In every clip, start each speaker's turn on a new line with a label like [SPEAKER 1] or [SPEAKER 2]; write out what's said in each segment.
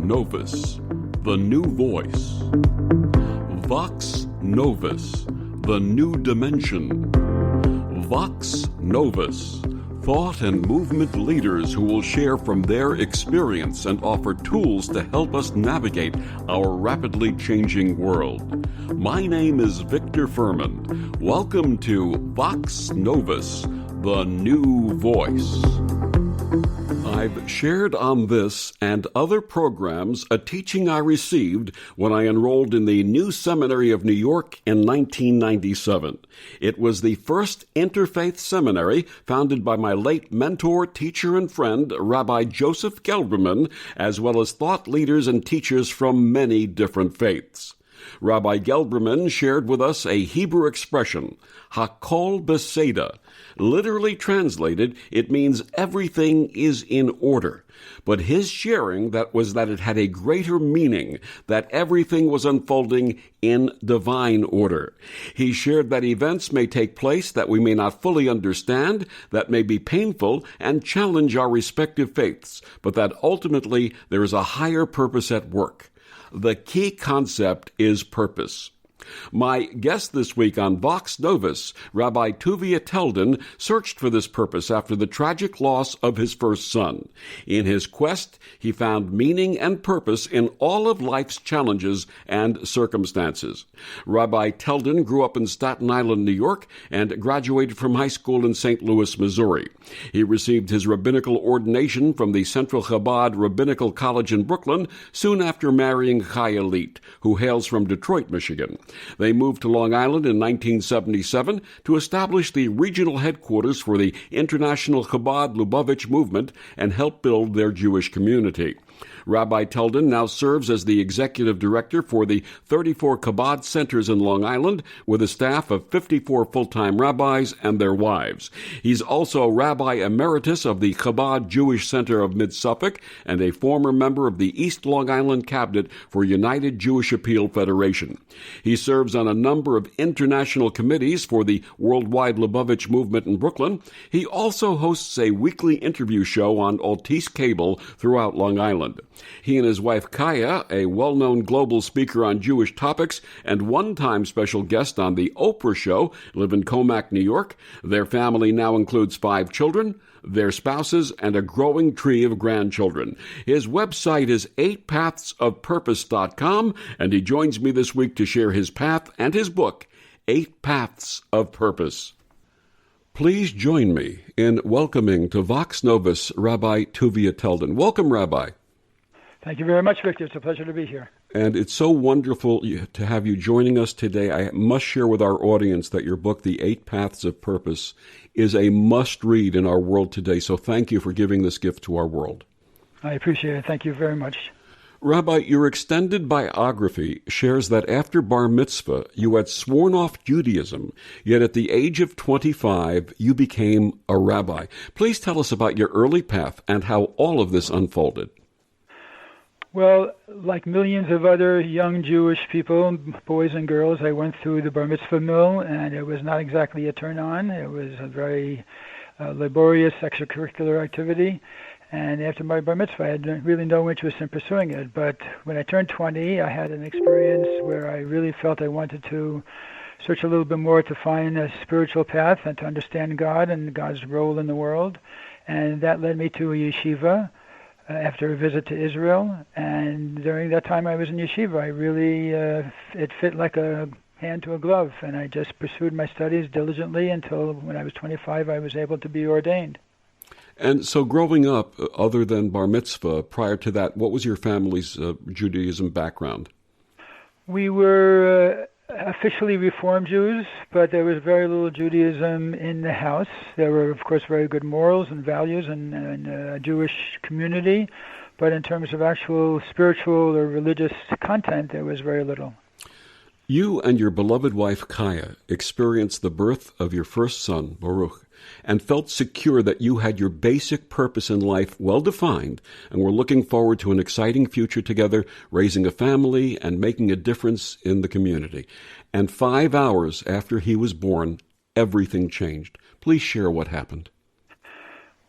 [SPEAKER 1] Novus, the new voice. Vox Novus, the new dimension. Vox Novus, thought and movement leaders who will share from their experience and offer tools to help us navigate our rapidly changing world. My name is Victor Fuhrman. Welcome to Vox Novus, the new voice. I've shared on this and other programs a teaching I received when I enrolled in the new Seminary of New York in 1997. It was the first interfaith seminary founded by my late mentor, teacher, and friend, Rabbi Joseph Gelberman, as well as thought leaders and teachers from many different faiths. Rabbi Gelberman shared with us a Hebrew expression, HaKol Beseder. Literally translated, it means everything is in order. But his sharing was that it had a greater meaning, that everything was unfolding in divine order. He shared that events may take place that we may not fully understand, that may be painful and challenge our respective faiths, but that ultimately there is a higher purpose at work. The key concept is purpose. My guest this week on Vox Novus, Rabbi Tuvia Teldon, searched for this purpose after the tragic loss of his first son. In his quest, he found meaning and purpose in all of life's challenges and circumstances. Rabbi Teldon grew up in Staten Island, New York, and graduated from high school in St. Louis, Missouri. He received his rabbinical ordination from the Central Chabad Rabbinical College in Brooklyn soon after marrying Chaya Leet, who hails from Detroit, Michigan. They moved to Long Island in 1977 to establish the regional headquarters for the International Chabad Lubavitch movement and help build their Jewish community. Rabbi Teldon now serves as the executive director for the 34 Chabad centers in Long Island with a staff of 54 full-time rabbis and their wives. He's also Rabbi Emeritus of the Chabad Jewish Center of Mid-Suffolk and a former member of the East Long Island Cabinet for United Jewish Appeal Federation. He serves on a number of international committees for the Worldwide Lubavitch movement in Brooklyn. He also hosts a weekly interview show on Altice Cable throughout Long Island. He and his wife Chaya, a well-known global speaker on Jewish topics and one-time special guest on The Oprah Show, live in Comac, New York. Their family now includes 5 children, their spouses, and a growing tree of grandchildren. His website is 8pathsofpurpose.com, and he joins me this week to share his path and his book, 8 Paths of Purpose. Please join me in welcoming to Vox Novus Rabbi Tuvia Teldon. Welcome, Rabbi.
[SPEAKER 2] Thank you very much, Victor. It's a pleasure to be here.
[SPEAKER 1] And it's so wonderful to have you joining us today. I must share with our audience that your book, The 8 Paths of Purpose, is a must-read in our world today. So thank you for giving this gift to our world.
[SPEAKER 2] I appreciate it. Thank you very much.
[SPEAKER 1] Rabbi, your extended biography shares that after bar mitzvah, you had sworn off Judaism, yet at the age of 25, you became a rabbi. Please tell us about your early path and how all of this unfolded.
[SPEAKER 2] Well, like millions of other young Jewish people, boys and girls, I went through the bar mitzvah mill, and it was not exactly a turn-on. It was a very laborious extracurricular activity. And after my bar mitzvah, I had really no interest in pursuing it. But when I turned 20, I had an experience where I really felt I wanted to search a little bit more to find a spiritual path and to understand God and God's role in the world. And that led me to a yeshiva after a visit to Israel. And during that time I was in yeshiva, I really, it fit like a hand to a glove. And I just pursued my studies diligently until when I was 25, I was able to be ordained.
[SPEAKER 1] And so growing up, other than bar mitzvah, prior to that, what was your family's Judaism background? We
[SPEAKER 2] were officially Reform Jews, but there was very little Judaism in the house. There were, of course, very good morals and values and a Jewish community, but in terms of actual spiritual or religious content, there was very little.
[SPEAKER 1] You and your beloved wife, Chaya, experienced the birth of your first son, Baruch, and felt secure that you had your basic purpose in life well defined and were looking forward to an exciting future together, raising a family and making a difference in the community. And 5 hours after he was born, everything changed. Please share what happened.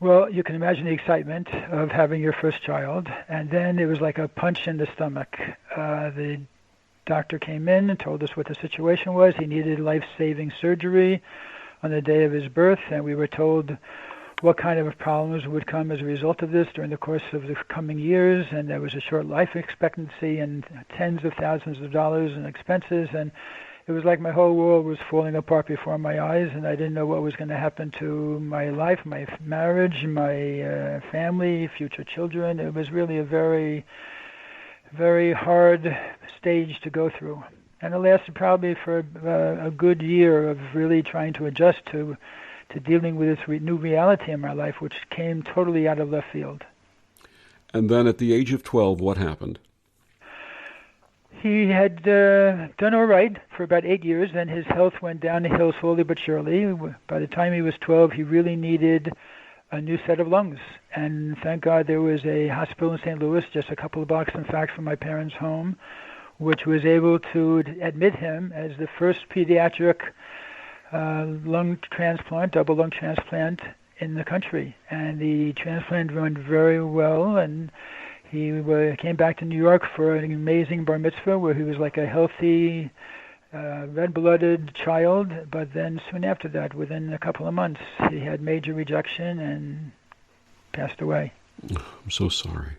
[SPEAKER 2] Well, you can imagine the excitement of having your first child, and then it was like a punch in the stomach. The doctor came in and told us what the situation was. He needed life-saving surgery on the day of his birth, and we were told what kind of problems would come as a result of this during the course of the coming years, and there was a short life expectancy and tens of thousands of dollars in expenses, and it was like my whole world was falling apart before my eyes, and I didn't know what was going to happen to my life, my marriage, my family, future children. It was really a very, very hard stage to go through. And it lasted probably for a good year of really trying to adjust to dealing with this new reality in my life, which came totally out of left field.
[SPEAKER 1] And then at the age of 12, what happened?
[SPEAKER 2] He had done all right for about 8 years, then his health went down the hill slowly but surely. By the time he was 12, he really needed a new set of lungs. And thank God there was a hospital in St. Louis, just a couple of blocks, in fact, from my parents' home, which was able to admit him as the first pediatric lung transplant, double lung transplant in the country. And the transplant went very well, and he came back to New York for an amazing bar mitzvah where he was like a healthy, red-blooded child. But then soon after that, within a couple of months, he had major rejection and passed away.
[SPEAKER 1] I'm so sorry.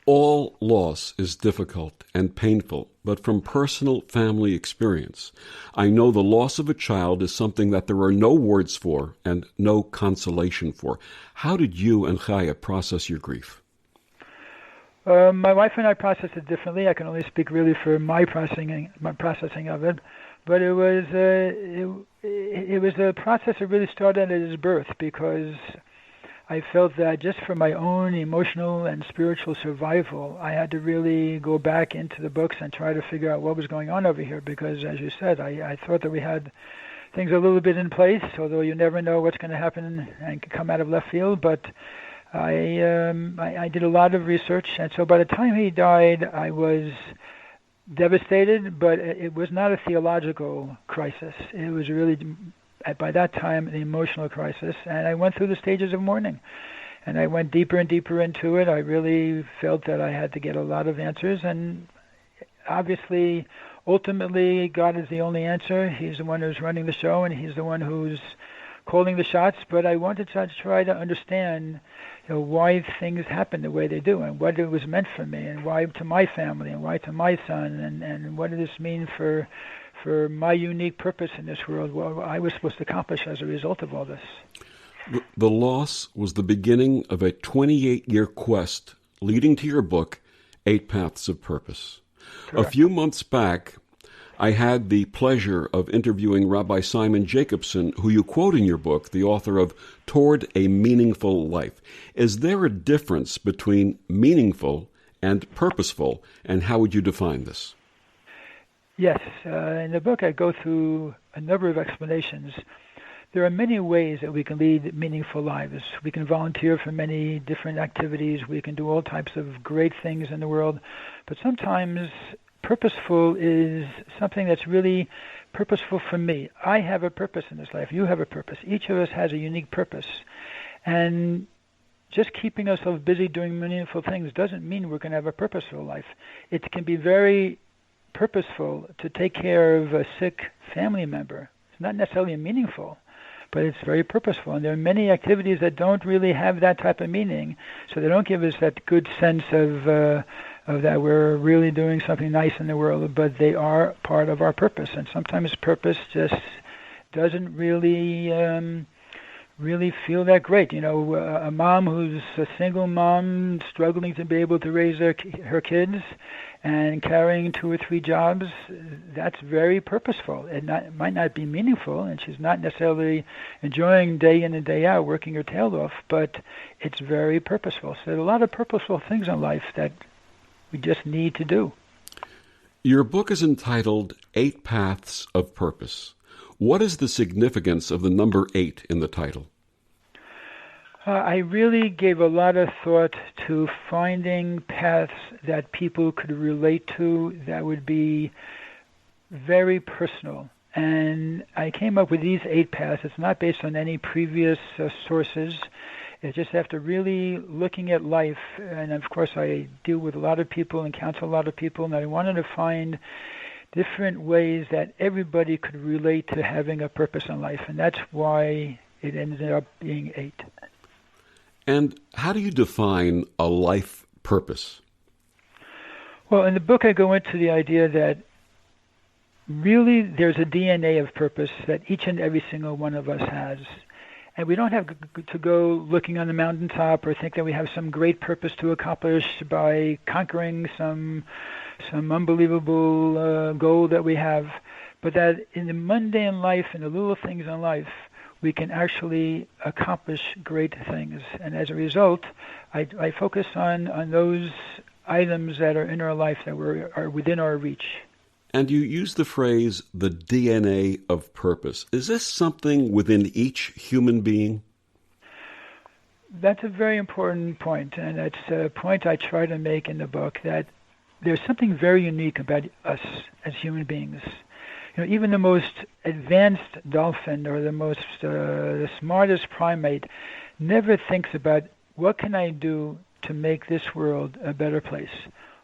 [SPEAKER 1] All loss is difficult and painful, but from personal family experience, I know the loss of a child is something that there are no words for and no consolation for. How did you and Chaya process your grief?
[SPEAKER 2] My wife and I processed it differently. I can only speak really for my processing of it, but it was a process that really started at his birth, because I felt that just for my own emotional and spiritual survival, I had to really go back into the books and try to figure out what was going on over here, because, as you said, I thought that we had things a little bit in place, although you never know what's going to happen and can come out of left field. But I did a lot of research, and so by the time he died, I was devastated, but it was not a theological crisis. It was really, by that time, an emotional crisis, and I went through the stages of mourning, and I went deeper and deeper into it. I really felt that I had to get a lot of answers, and obviously, ultimately, God is the only answer. He's the one who's running the show, and He's the one who's calling the shots, but I wanted to try to understand why things happen the way they do, and what it was meant for me, and why to my family, and why to my son, and what did this mean for my unique purpose in this world, what I was supposed to accomplish as a result of all this.
[SPEAKER 1] The loss was the beginning of a 28-year quest leading to your book, 8 Paths of Purpose. Correct. A few months back, I had the pleasure of interviewing Rabbi Simon Jacobson, who you quote in your book, the author of Toward a Meaningful Life. Is there a difference between meaningful and purposeful, and how would you define this?
[SPEAKER 2] Yes. In the book, I go through a number of explanations. There are many ways that we can lead meaningful lives. We can volunteer for many different activities. We can do all types of great things in the world. But sometimes purposeful is something that's really purposeful for me. I have a purpose in this life. You have a purpose. Each of us has a unique purpose. And just keeping ourselves busy doing meaningful things doesn't mean we're going to have a purposeful life. It can be very purposeful to take care of a sick family member. It's not necessarily meaningful, but it's very purposeful. And there are many activities that don't really have that type of meaning, so they don't give us that good sense of that we're really doing something nice in the world, but they are part of our purpose. And sometimes purpose just doesn't really feel that great. A mom who's a single mom struggling to be able to raise her kids and carrying 2 or 3 jobs, that's very purposeful. It might not be meaningful, and she's not necessarily enjoying day in and day out working her tail off, but it's very purposeful. So there are a lot of purposeful things in life that we just need to do.
[SPEAKER 1] Your book is entitled 8 Paths of Purpose. What is the significance of the number 8 in the title?
[SPEAKER 2] I really gave a lot of thought to finding paths that people could relate to that would be very personal. And I came up with these 8 paths. It's not based on any previous sources. It's just after really looking at life, and of course I deal with a lot of people and counsel a lot of people, and I wanted to find different ways that everybody could relate to having a purpose in life, and that's why it ended up being 8.
[SPEAKER 1] And how do you define a life purpose?
[SPEAKER 2] Well, in the book I go into the idea that really there's a DNA of purpose that each and every single one of us has. And we don't have to go looking on the mountaintop or think that we have some great purpose to accomplish by conquering some unbelievable goal that we have, but that in the mundane life and the little things in life, we can actually accomplish great things. And as a result, I focus on those items that are in our life that are within our reach.
[SPEAKER 1] And you use the phrase, the DNA of purpose. Is this something within each human being?
[SPEAKER 2] That's a very important point, and it's a point I try to make in the book, that there's something very unique about us as human beings. Even the most advanced dolphin or the smartest primate never thinks about what can I do to make this world a better place.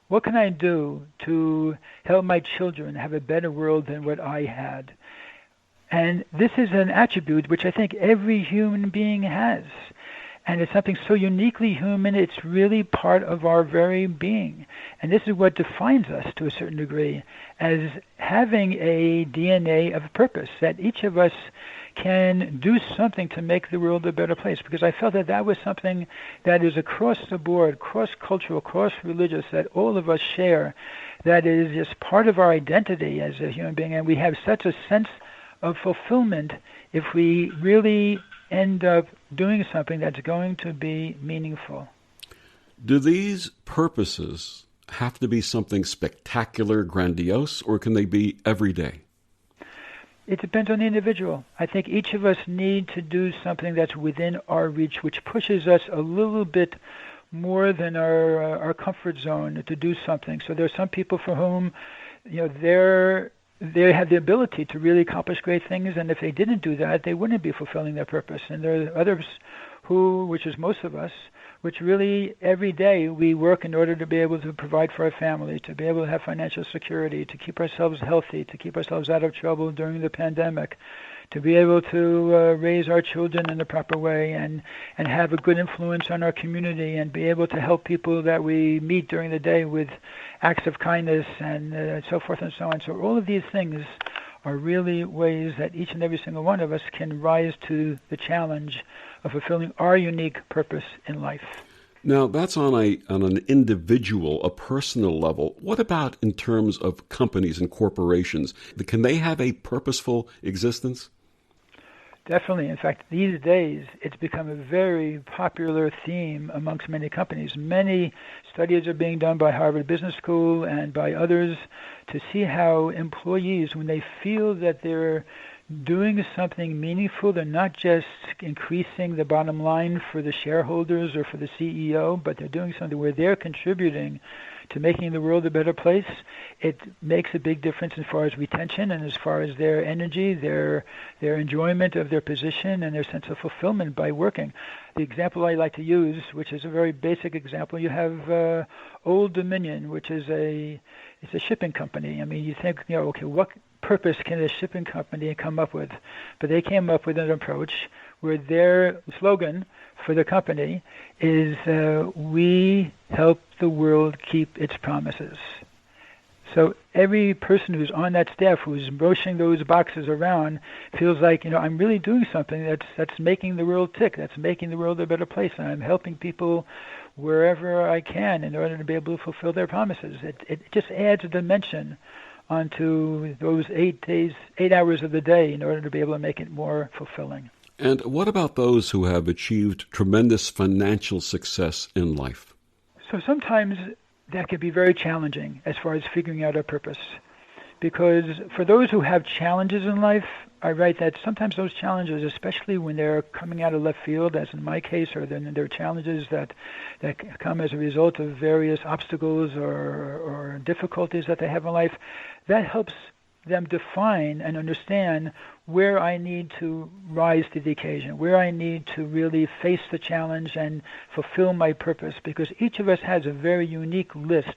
[SPEAKER 2] What can I do to help my children have a better world than what I had? And this is an attribute which I think every human being has. And it's something so uniquely human, it's really part of our very being. And this is what defines us to a certain degree, as having a DNA of purpose, that each of us can do something to make the world a better place. Because I felt that was something that is across the board, cross-cultural, cross-religious, that all of us share, that is just part of our identity as a human being. And we have such a sense of fulfillment if we really end up doing something that's going to be meaningful.
[SPEAKER 1] Do these purposes have to be something spectacular, grandiose, or can they be everyday?
[SPEAKER 2] It depends on the individual. I think each of us need to do something that's within our reach, which pushes us a little bit more than our comfort zone to do something. So there are some people for whom, they have the ability to really accomplish great things, and if they didn't do that, they wouldn't be fulfilling their purpose. And there are others who, which is most of us, which really every day we work in order to be able to provide for our family, to be able to have financial security, to keep ourselves healthy, to keep ourselves out of trouble during the pandemic, to be able to raise our children in the proper way and have a good influence on our community and be able to help people that we meet during the day with acts of kindness and so forth and so on. So all of these things are really ways that each and every single one of us can rise to the challenge of fulfilling our unique purpose in life.
[SPEAKER 1] Now, that's on an individual, a personal level. What about in terms of companies and corporations? Can they have a purposeful existence?
[SPEAKER 2] Definitely. In fact, these days, it's become a very popular theme amongst many companies. Many studies are being done by Harvard Business School and by others to see how employees, when they feel that they're doing something meaningful, they're not just increasing the bottom line for the shareholders or for the CEO, but they're doing something where they're contributing to making the world a better place. It makes a big difference as far as retention and as far as their energy, their enjoyment of their position, and their sense of fulfillment by working. The example I like to use, which is a very basic example, you have Old Dominion, which is it's a shipping company. I mean, you think, okay, what purpose can a shipping company come up with? But they came up with an approach where their slogan for the company is we help the world keep its promises. So every person who's on that staff who's pushing those boxes around feels like, I'm really doing something that's making the world tick, that's making the world a better place, and I'm helping people wherever I can in order to be able to fulfill their promises. It just adds a dimension onto those 8 hours of the day in order to be able to make it more fulfilling.
[SPEAKER 1] And what about those who have achieved tremendous financial success in life?
[SPEAKER 2] So sometimes that can be very challenging as far as figuring out a purpose. Because for those who have challenges in life, I write that sometimes those challenges, especially when they're coming out of left field, as in my case, or then there are challenges that come as a result of various obstacles or difficulties that they have in life, that helps them define and understand where I need to rise to the occasion, where I need to really face the challenge and fulfill my purpose, because each of us has a very unique list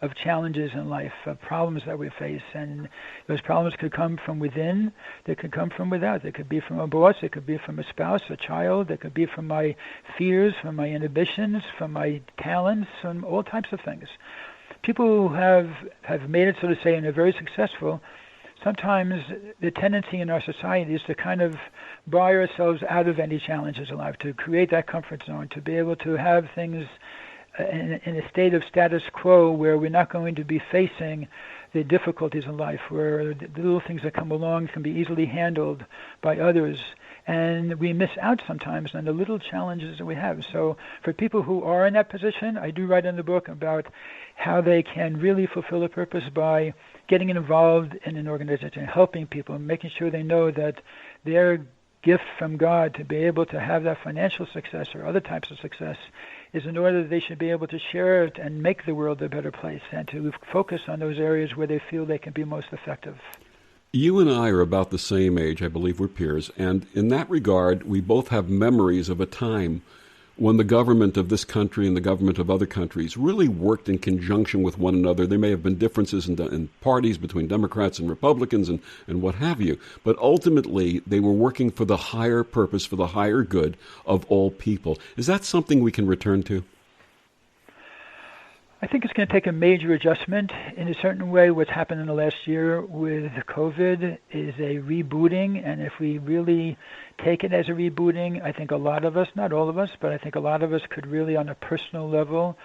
[SPEAKER 2] of challenges in life, of problems that we face, and those problems could come from within, they could come from without. They could be from a boss, it could be from a spouse, a child, it could be from my fears, from my inhibitions, from my talents, from all types of things. People who have made it, so to say, and are very successful, sometimes the tendency in our society is to kind of buy ourselves out of any challenges in life, to create that comfort zone, to be able to have things in a state of status quo where we're not going to be facing the difficulties in life, where the little things that come along can be easily handled by others. And we miss out sometimes on the little challenges that we have. So for people who are in that position, I do write in the book about how they can really fulfill a purpose by getting involved in an organization, helping people, making sure they know that their gift from God to be able to have that financial success or other types of success is in order that they should be able to share it and make the world a better place, and to focus on those areas where they feel they can be most effective.
[SPEAKER 1] You and I are about the same age. I believe we're peers. And in that regard, we both have memories of a time when the government of this country and the government of other countries really worked in conjunction with one another. There may have been differences in parties between Democrats and Republicans and what have you. But ultimately, they were working for the higher purpose, for the higher good of all people. Is that something we can return to?
[SPEAKER 2] I think it's going to take a major adjustment. In a certain way, what's happened in the last year with COVID is a rebooting, and if we really take it as a rebooting, I think a lot of us, not all of us, but I think a lot of us could really, on a personal level,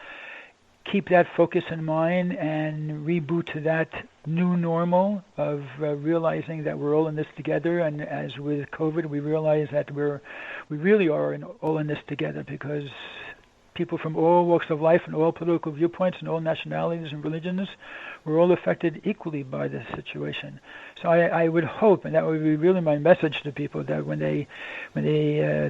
[SPEAKER 2] keep that focus in mind and reboot to that new normal of realizing that we're all in this together. And as with COVID, we realize that we really are all in this together, because people from all walks of life and all political viewpoints and all nationalities and religions were all affected equally by this situation. So I would hope, and that would be really my message to people, that when they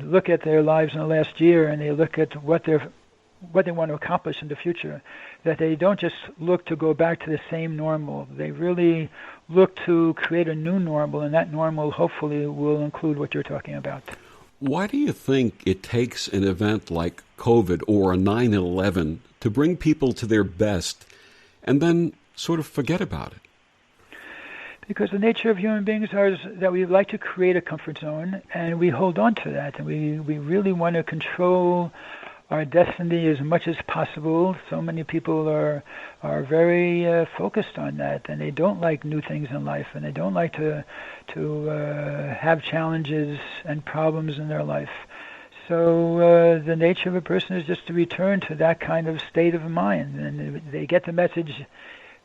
[SPEAKER 2] look at their lives in the last year and they look at what they want to accomplish in the future, that they don't just look to go back to the same normal. They really look to create a new normal, and that normal hopefully will include what you're talking about.
[SPEAKER 1] Why do you think it takes an event like COVID or a 9/11 to bring people to their best and then sort of forget about it?
[SPEAKER 2] Because the nature of human beings is that we like to create a comfort zone, and we hold on to that, and we really want to control our destiny as much as possible. So many people are very focused on that, and they don't like new things in life, and they don't like to have challenges and problems in their life. So the nature of a person is just to return to that kind of state of mind, and they get the message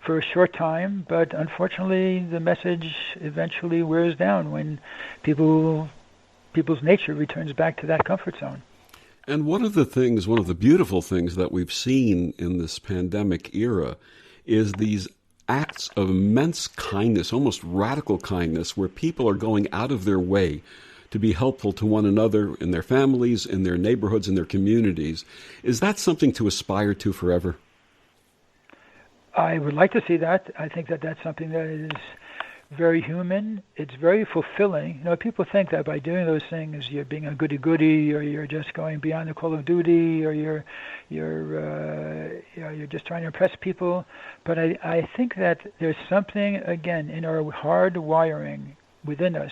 [SPEAKER 2] for a short time, but unfortunately the message eventually wears down when people's nature returns back to that comfort zone.
[SPEAKER 1] And one of the beautiful things that we've seen in this pandemic era is these acts of immense kindness, almost radical kindness, where people are going out of their way to be helpful to one another in their families, in their neighborhoods, in their communities. Is that something to aspire to forever?
[SPEAKER 2] I would like to see that. I think that that's something that is very human. It's very fulfilling. You know, people think that by doing those things, you're being a goody-goody, or you're just going beyond the call of duty, or you're just trying to impress people. But I think that there's something, again, in our hard wiring within us,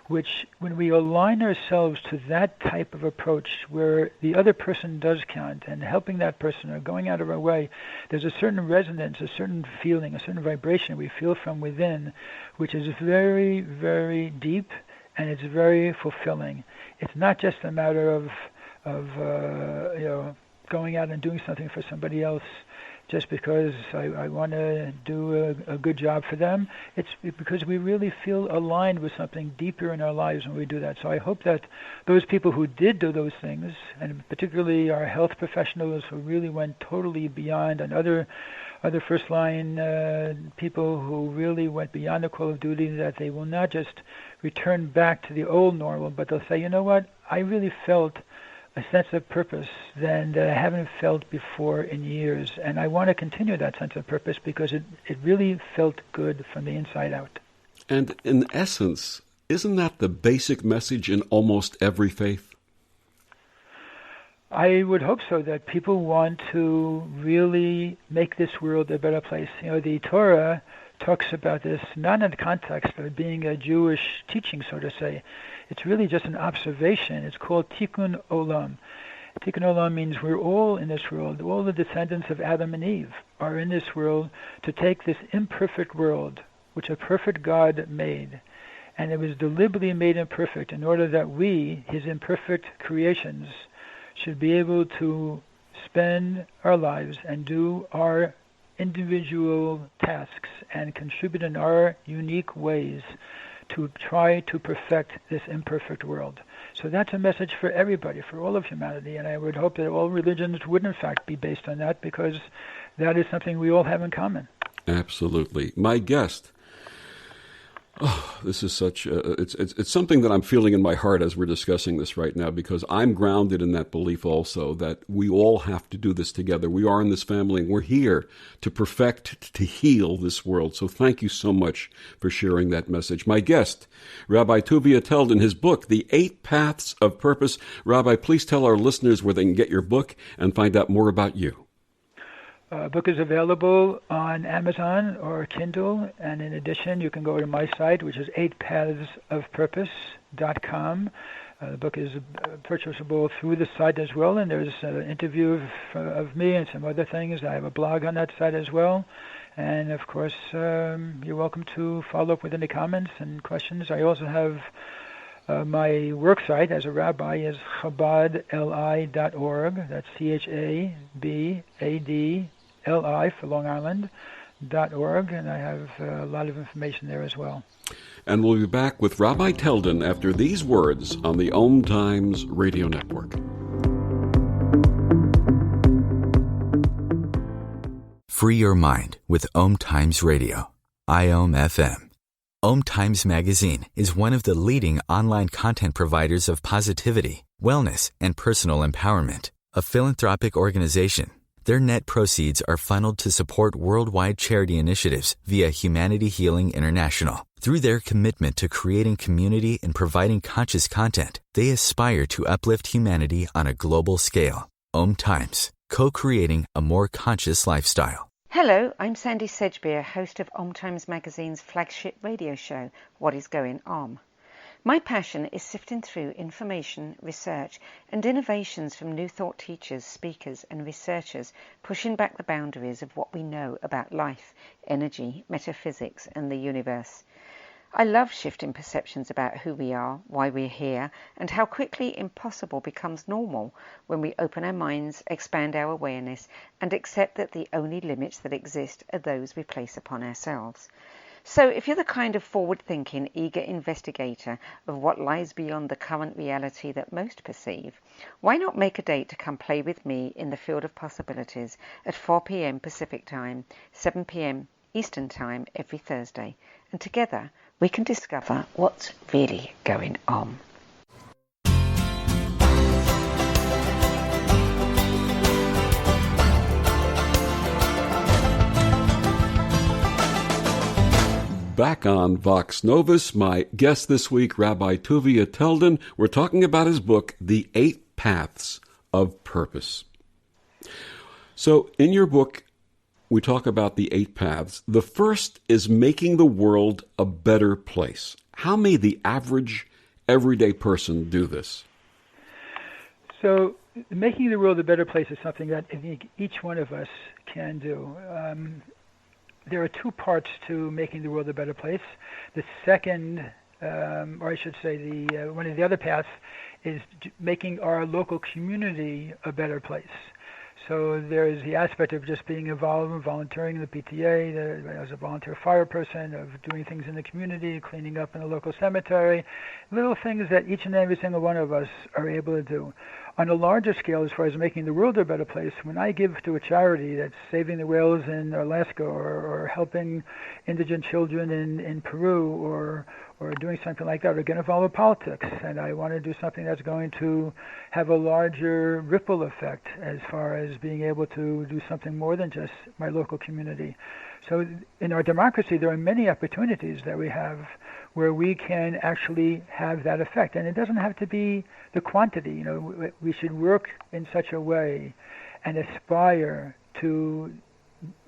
[SPEAKER 2] which when we align ourselves to that type of approach where the other person does count, and helping that person or going out of our way, there's a certain resonance, a certain feeling, a certain vibration we feel from within, which is very, very deep, and it's very fulfilling. It's not just a matter of going out and doing something for somebody else just because I want to do a good job for them. It's because we really feel aligned with something deeper in our lives when we do that. So I hope that those people who did do those things, and particularly our health professionals who really went totally beyond, and other first-line people who really went beyond the call of duty, that they will not just return back to the old normal, but they'll say, you know what, I really felt a sense of purpose that I haven't felt before in years. And I want to continue that sense of purpose because it really felt good from the inside out.
[SPEAKER 1] And in essence, Isn't that the basic message in almost every faith?
[SPEAKER 2] I would hope so, that people want to really make this world a better place. The Torah talks about this not in the context of being a Jewish teaching, so to say. It's really just an observation. It's called Tikkun Olam. Tikkun Olam means we're all in this world. All the descendants of Adam and Eve are in this world to take this imperfect world, which a perfect God made. And it was deliberately made imperfect in order that we, his imperfect creations, should be able to spend our lives and do our individual tasks and contribute in our unique ways to try to perfect this imperfect world. So that's a message for everybody, for all of humanity, and I would hope that all religions would in fact be based on that, because that is something we all have in common.
[SPEAKER 1] Absolutely. My guest. Oh, this is such it's something that I'm feeling in my heart as we're discussing this right now, because I'm grounded in that belief also that we all have to do this together. We are in this family, and we're here to perfect, to heal this world. So thank you so much for sharing that message. My guest, Rabbi Tuvia Teldon, his book, The 8 Paths of Purpose. Rabbi, please tell our listeners where they can get your book and find out more about you.
[SPEAKER 2] Book is available on Amazon or Kindle, and in addition, you can go to my site, which is 8pathsofpurpose.com. The book is purchasable through the site as well, and there's an interview of me and some other things. I have a blog on that site as well. And, of course, you're welcome to follow up with any comments and questions. I also have my work site as a rabbi is chabadli.org. That's CHABADLI for Long Island.org, and I have a lot of information there as well.
[SPEAKER 1] And we'll be back with Rabbi Teldon after these words on the OMTimes Radio Network.
[SPEAKER 3] Free your mind with OMTimes Radio, IOM FM. OMTimes Magazine is one of the leading online content providers of positivity, wellness, and personal empowerment. A philanthropic organization, their net proceeds are funneled to support worldwide charity initiatives via Humanity Healing International. Through their commitment to creating community and providing conscious content, they aspire to uplift humanity on a global scale. OMTimes, co-creating a more conscious lifestyle.
[SPEAKER 4] Hello, I'm Sandy Sedgbeer, host of OMTimes Magazine's flagship radio show, What is Going On? My passion is sifting through information, research, and innovations from new thought teachers, speakers, and researchers, pushing back the boundaries of what we know about life, energy, metaphysics, and the universe. I love shifting perceptions about who we are, why we're here, and how quickly impossible becomes normal when we open our minds, expand our awareness, and accept that the only limits that exist are those we place upon ourselves. So if you're the kind of forward-thinking, eager investigator of what lies beyond the current reality that most perceive, why not make a date to come play with me in the field of possibilities at 4 p.m. Pacific Time, 7 p.m. Eastern Time every Thursday, and together we can discover what's really going on.
[SPEAKER 1] Back on Vox Novus, my guest this week, Rabbi Tuvia Teldon. We're talking about his book, The 8 Paths of Purpose. So in your book, we talk about the 8 paths. The first is making the world a better place. How may the average, everyday person do this?
[SPEAKER 2] So making the world a better place is something that I think each one of us can do. There are 2 parts to making the world a better place. The second, or I should say, one of the other paths is making our local community a better place. So there's the aspect of just being involved and volunteering in the PTA, as a volunteer fire person, of doing things in the community, cleaning up in the local cemetery, little things that each and every single one of us are able to do. On a larger scale, as far as making the world a better place, when I give to a charity that's saving the whales in Alaska or helping indigent children in Peru or doing something like that, or get involved with politics, and I want to do something that's going to have a larger ripple effect as far as being able to do something more than just my local community. So in our democracy, there are many opportunities that we have where we can actually have that effect. And it doesn't have to be the quantity. We should work in such a way and aspire to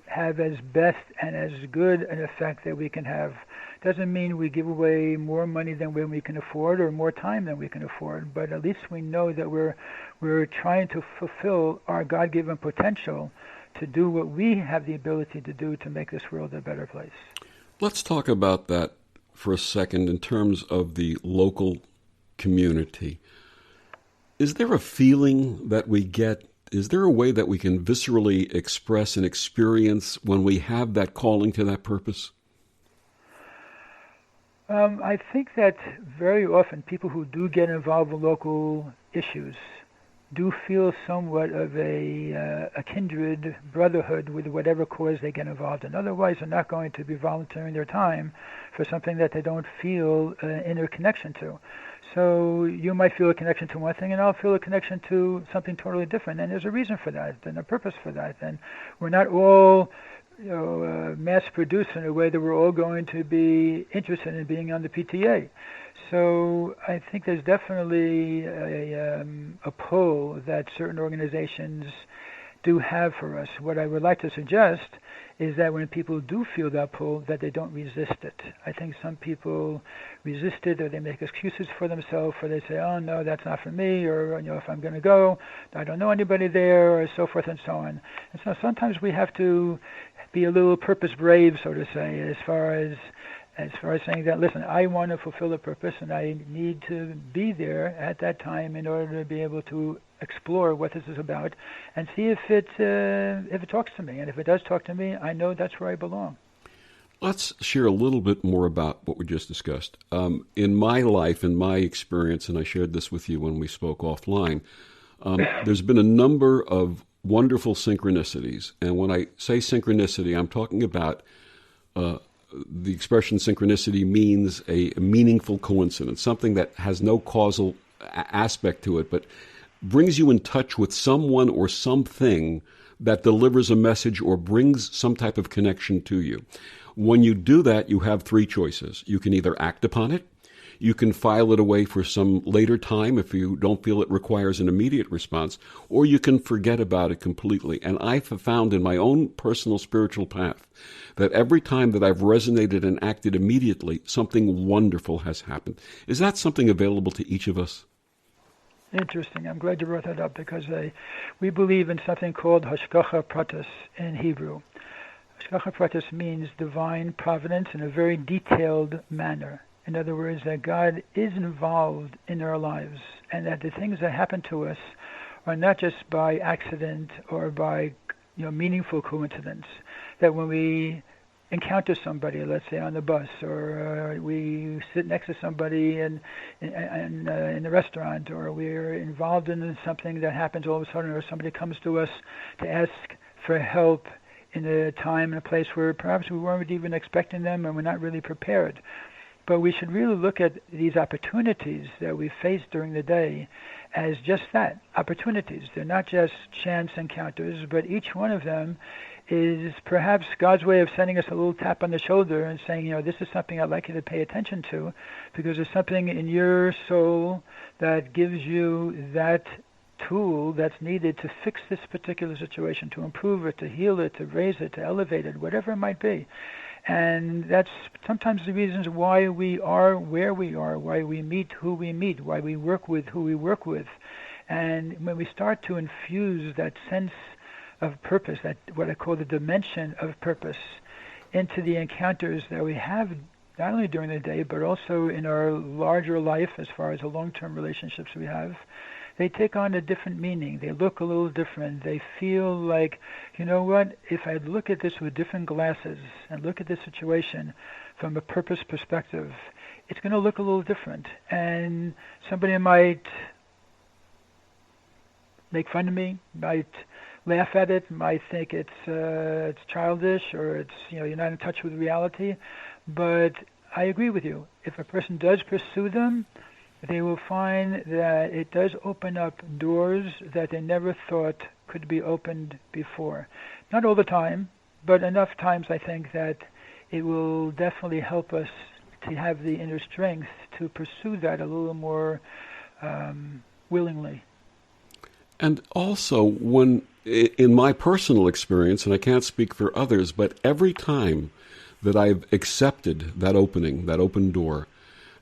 [SPEAKER 2] have as best and as good an effect that we can have. Doesn't mean we give away more money than we can afford or more time than we can afford, but at least we know that we're trying to fulfill our God-given potential to do what we have the ability to do to make this world a better place.
[SPEAKER 1] Let's talk about that for a second in terms of the local community. Is there a feeling that we get? Is there a way that we can viscerally express and experience when we have that calling to that purpose?
[SPEAKER 2] I think that very often people who do get involved in local issues do feel somewhat of a kindred brotherhood with whatever cause they get involved in. Otherwise, they're not going to be volunteering their time for something that they don't feel inner connection to. So you might feel a connection to one thing, and I'll feel a connection to something totally different. And there's a reason for that, and a purpose for that. And we're not all mass-produced in a way that we're all going to be interested in being on the PTA. So I think there's definitely a pull that certain organizations do have for us. What I would like to suggest is that when people do feel that pull, that they don't resist it. I think some people resist it, or they make excuses for themselves, or they say, oh no, that's not for me, or if I'm going to go, I don't know anybody there, or so forth and so on. And so sometimes we have to be a little purpose brave, so to say, as far as saying that, listen, I want to fulfill a purpose, and I need to be there at that time in order to be able to explore what this is about and see if it talks to me. And if it does talk to me, I know that's where I belong.
[SPEAKER 1] Let's share a little bit more about what we just discussed. In my life, in my experience, and I shared this with you when we spoke offline, there's been a number of wonderful synchronicities. And when I say synchronicity, I'm talking about the expression synchronicity means a meaningful coincidence, something that has no causal aspect to it, but brings you in touch with someone or something that delivers a message or brings some type of connection to you. When you do that, you have three choices. You can either act upon it, you can file it away for some later time if you don't feel it requires an immediate response, or you can forget about it completely. And I've found in my own personal spiritual path that every time that I've resonated and acted immediately, something wonderful has happened. Is that something available to each of us?
[SPEAKER 2] Interesting. I'm glad you brought that up, because we believe in something called Hashgacha Pratis in Hebrew. Hashgacha Pratis means divine providence in a very detailed manner. In other words, that God is involved in our lives, and that the things that happen to us are not just by accident or by meaningful coincidence. That when we encounter somebody, let's say on the bus, or we sit next to somebody in the restaurant, or we're involved in something that happens all of a sudden, or somebody comes to us to ask for help in a time and a place where perhaps we weren't even expecting them and we're not really prepared. But we should really look at these opportunities that we face during the day as just that, opportunities. They're not just chance encounters, but each one of them is perhaps God's way of sending us a little tap on the shoulder and saying, this is something I'd like you to pay attention to, because there's something in your soul that gives you that tool that's needed to fix this particular situation, to improve it, to heal it, to raise it, to elevate it, whatever it might be. And that's sometimes the reasons why we are where we are, why we meet who we meet, why we work with who we work with. And when we start to infuse that sense of purpose, that what I call the dimension of purpose, into the encounters that we have, not only during the day, but also in our larger life as far as the long-term relationships we have, they take on a different meaning. They look a little different. They feel like, if I look at this with different glasses and look at this situation from a purpose perspective, it's going to look a little different. And somebody might make fun of me, might laugh at it, might think it's childish, or it's you're not in touch with reality. But I agree with you. If a person does pursue them, they will find that it does open up doors that they never thought could be opened before. Not all the time, but enough times I think that it will definitely help us to have the inner strength to pursue that a little more willingly.
[SPEAKER 1] And also, when, in my personal experience, and I can't speak for others, but every time that I've accepted that open door,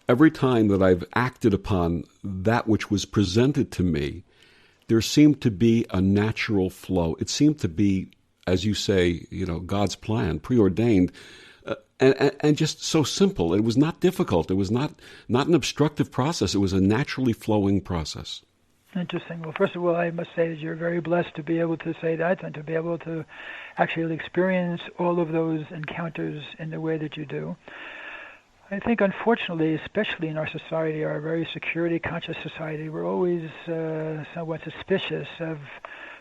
[SPEAKER 1] every time that I've acted upon that which was presented to me, there seemed to be a natural flow. It seemed to be, as you say, God's plan, preordained, and just so simple. It was not difficult. It was not an obstructive process. It was a naturally flowing process.
[SPEAKER 2] Interesting. Well, first of all, I must say that you're very blessed to be able to say that and to be able to actually experience all of those encounters in the way that you do. I think, unfortunately, especially in our society, our very security-conscious society, we're always somewhat suspicious of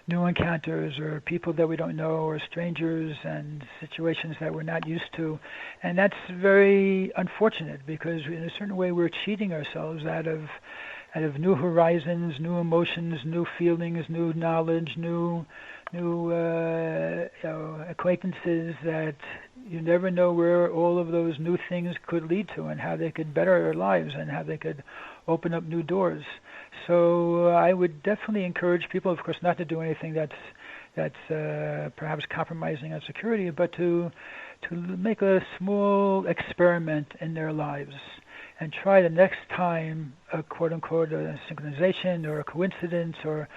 [SPEAKER 2] new encounters or people that we don't know or strangers and situations that we're not used to. And that's very unfortunate because in a certain way we're cheating ourselves out of new horizons, new emotions, new feelings, new knowledge, new acquaintances that you never know where all of those new things could lead to and how they could better our lives and how they could open up new doors. So I would definitely encourage people, of course, not to do anything that's perhaps compromising on security, but to make a small experiment in their lives and try the next time a quote-unquote a synchronization or a coincidence or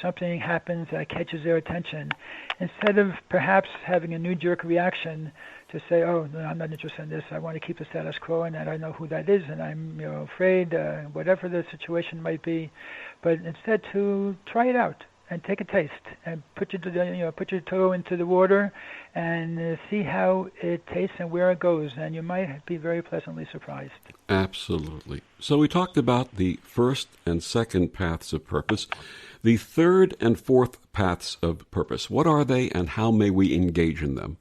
[SPEAKER 2] something happens that catches their attention, instead of perhaps having a knee-jerk reaction to say, oh, no, I'm not interested in this, I want to keep the status quo, and I know who that is, and I'm afraid, whatever the situation might be, but instead to try it out and take a taste and put your toe into the water and see how it tastes and where it goes, and you might be very pleasantly surprised.
[SPEAKER 1] Absolutely. So we talked about the first and second paths of purpose. The third and fourth paths of purpose, what are they and how may we engage in them?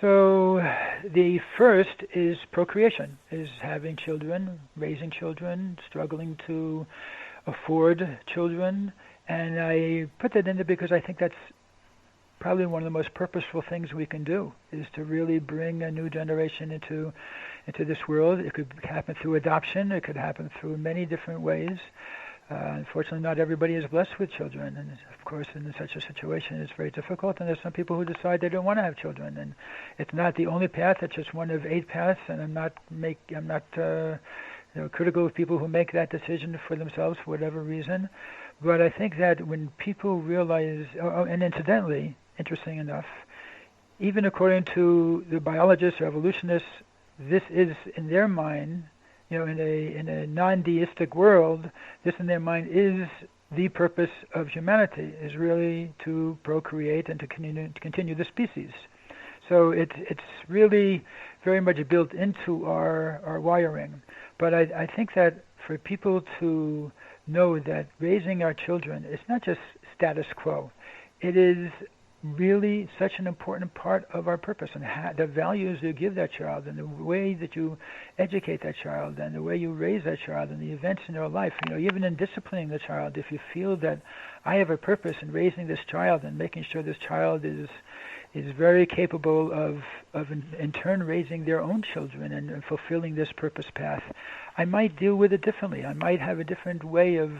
[SPEAKER 2] So the first is procreation, is having children, raising children, struggling to afford children. And I put that in there because I think that's probably one of the most purposeful things we can do, is to really bring a new generation into this world. It could happen through adoption. It could happen through many different ways. Unfortunately, not everybody is blessed with children, and of course, in such a situation, it's very difficult. And there's some people who decide they don't want to have children, and it's not the only path. It's just one of 8 paths, and I'm not critical of people who make that decision for themselves for whatever reason. But I think that when people realize, and incidentally, interesting enough, even according to the biologists or evolutionists, this is in their mind. In a non-deistic world, this in their mind is the purpose of humanity, is really to procreate and to continue the species. So it's really very much built into our wiring. But I think that for people to know that raising our children is not just status quo, it is really such an important part of our purpose, and the values you give that child and the way that you educate that child and the way you raise that child and the events in their life, even in disciplining the child, if you feel that I have a purpose in raising this child and making sure this child is very capable of in turn raising their own children and fulfilling this purpose path, I might deal with it differently. I might have a different way of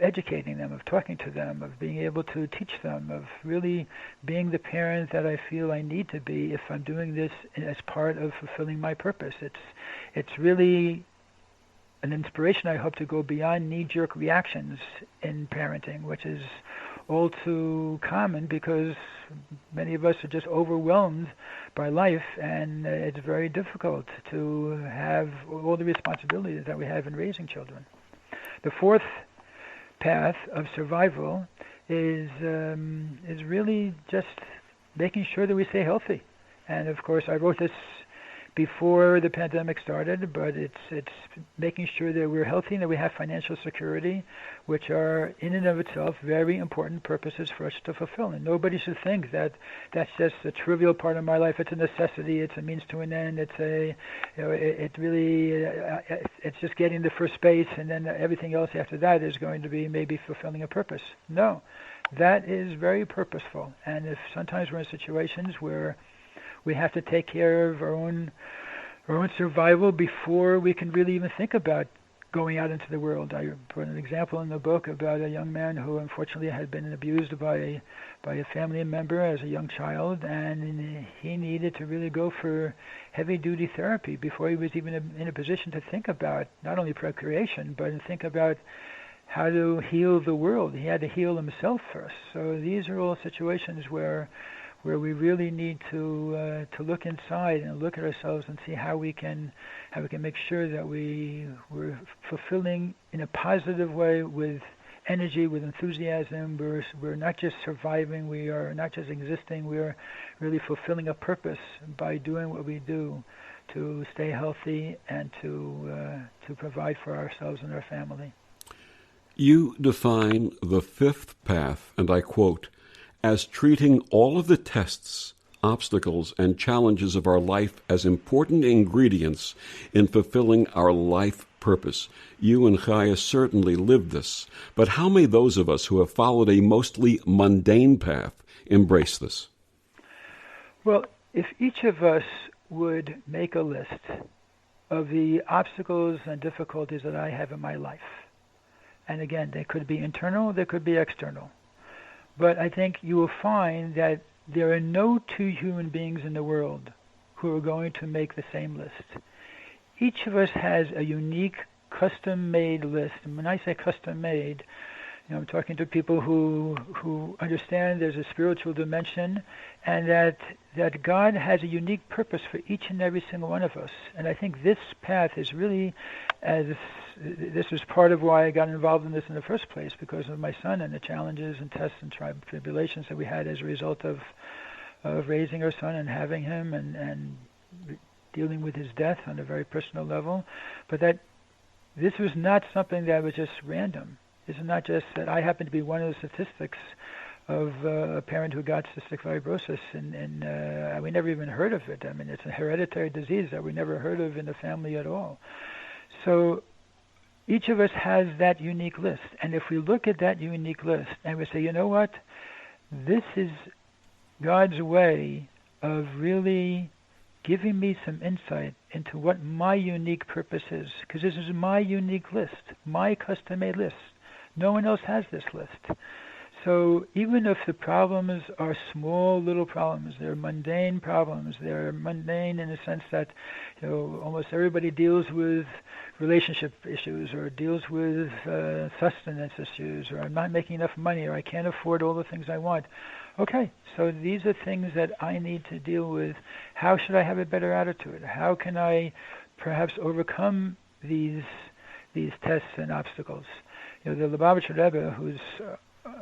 [SPEAKER 2] educating them, of talking to them, of being able to teach them, of really being the parent that I feel I need to be if I'm doing this as part of fulfilling my purpose. It's really an inspiration, I hope, to go beyond knee-jerk reactions in parenting, which is all too common because many of us are just overwhelmed by life, and it's very difficult to have all the responsibilities that we have in raising children. The fourth path of survival is really just making sure that we stay healthy. And of course, I wrote this before the pandemic started, but it's making sure that we're healthy and that we have financial security, which are in and of itself very important purposes for us to fulfill. And nobody should think that that's just a trivial part of my life. It's a necessity. It's a means to an end. It's just getting the first base, and then everything else after that is going to be maybe fulfilling a purpose. No. that is very purposeful. And if sometimes we're in situations where we have to take care of our own survival before we can really even think about going out into the world. I put an example in the book about a young man who unfortunately had been abused by a family member as a young child, and he needed to really go for heavy-duty therapy before he was even in a position to think about not only procreation, but think about how to heal the world. He had to heal himself first. So these are all situations where we really need to look inside and look at ourselves and see how we can make sure that we're fulfilling in a positive way with energy, with enthusiasm. We're not just surviving, we are not just existing, we are really fulfilling a purpose by doing what we do to stay healthy and to provide for ourselves and our family.
[SPEAKER 1] You define the fifth path, and I quote, as treating all of the tests, obstacles, and challenges of our life as important ingredients in fulfilling our life purpose. You and Chaya certainly live this, but how may those of us who have followed a mostly mundane path embrace this?
[SPEAKER 2] Well, if each of us would make a list of the obstacles and difficulties that I have in my life, and again, they could be internal, they could be external, but I think you will find that there are no two human beings in the world who are going to make the same list. Each of us has a unique, custom-made list. And when I say custom-made, I'm talking to people who understand there's a spiritual dimension, and that God has a unique purpose for each and every single one of us. And I think this path is really, this was part of why I got involved in this in the first place, because of my son and the challenges and tests and tribulations that we had as a result of raising our son and having him and dealing with his death on a very personal level. But that this was not something that was just random. This is not just that I happen to be one of the statistics of a parent who got cystic fibrosis, and we never even heard of it. I mean, it's a hereditary disease that we never heard of in the family at all. So each of us has that unique list. And if we look at that unique list and we say, you know what, this is God's way of really giving me some insight into what my unique purpose is, because this is my unique list, my custom-made list. No one else has this list. So even if the problems are small little problems, they're mundane problems, they're mundane in the sense that almost everybody deals with relationship issues or deals with sustenance issues, or I'm not making enough money, or I can't afford all the things I want. Okay, so these are things that I need to deal with. How should I have a better attitude? How can I perhaps overcome these tests and obstacles? The Lubavitcher Rebbe, who's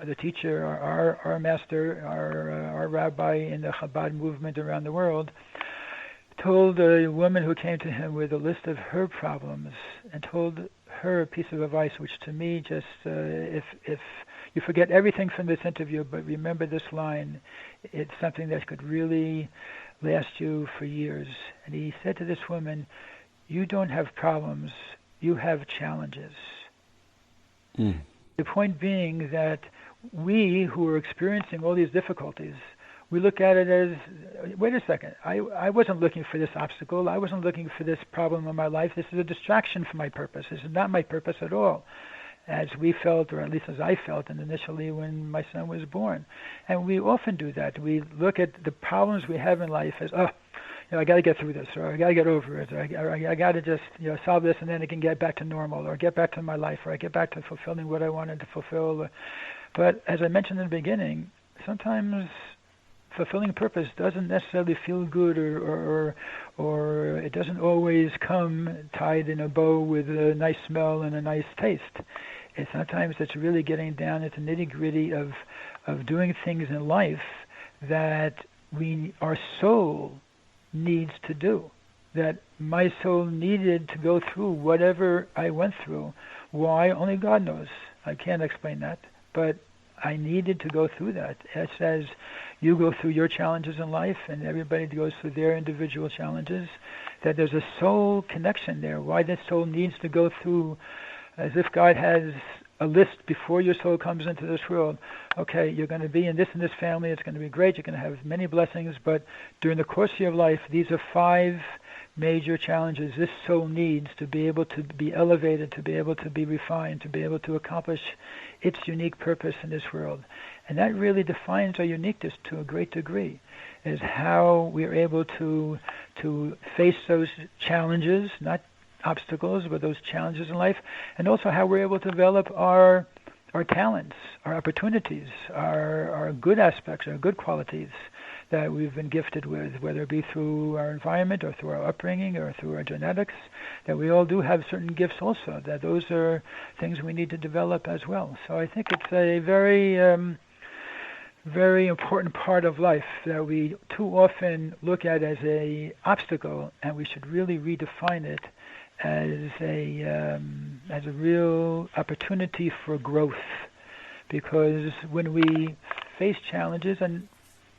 [SPEAKER 2] the teacher, our master, our rabbi in the Chabad movement around the world, told a woman who came to him with a list of her problems and told her a piece of advice, which to me just, if you forget everything from this interview, but remember this line, it's something that could really last you for years. And he said to this woman, you don't have problems, you have challenges. Mm. The point being that we who are experiencing all these difficulties, we look at it as, wait a second, I wasn't looking for this obstacle, I wasn't looking for this problem in my life, this is a distraction from my purpose, this is not my purpose at all, as we felt, or at least as I felt initially when my son was born. And we often do that. We look at the problems we have in life as, I got to get through this, or I got to get over it, or I got to just solve this, and then I can get back to normal, or get back to my life, or I get back to fulfilling what I wanted to fulfill. But as I mentioned in the beginning, sometimes fulfilling purpose doesn't necessarily feel good, or it doesn't always come tied in a bow with a nice smell and a nice taste. Sometimes it's really getting down into nitty-gritty of doing things in life that our soul needs to do, that my soul needed to go through whatever I went through. Why? Only God knows. I can't explain that, but I needed to go through that. It says you go through your challenges in life, and everybody goes through their individual challenges, that there's a soul connection there, why the soul needs to go through, as if God has a list before your soul comes into this world. Okay, you're going to be in this and this family. It's going to be great. You're going to have many blessings. But during the course of your life, these are 5 major challenges this soul needs to be able to be elevated, to be able to be refined, to be able to accomplish its unique purpose in this world. And that really defines our uniqueness to a great degree, is how we're able to face those challenges, not obstacles, but those challenges in life, and also how we're able to develop our talents, our opportunities, our good aspects, our good qualities that we've been gifted with, whether it be through our environment or through our upbringing or through our genetics, that we all do have certain gifts also, that those are things we need to develop as well. So I think it's a very, very important part of life that we too often look at as a obstacle, and we should really redefine it as a real opportunity for growth. Because when we face challenges, and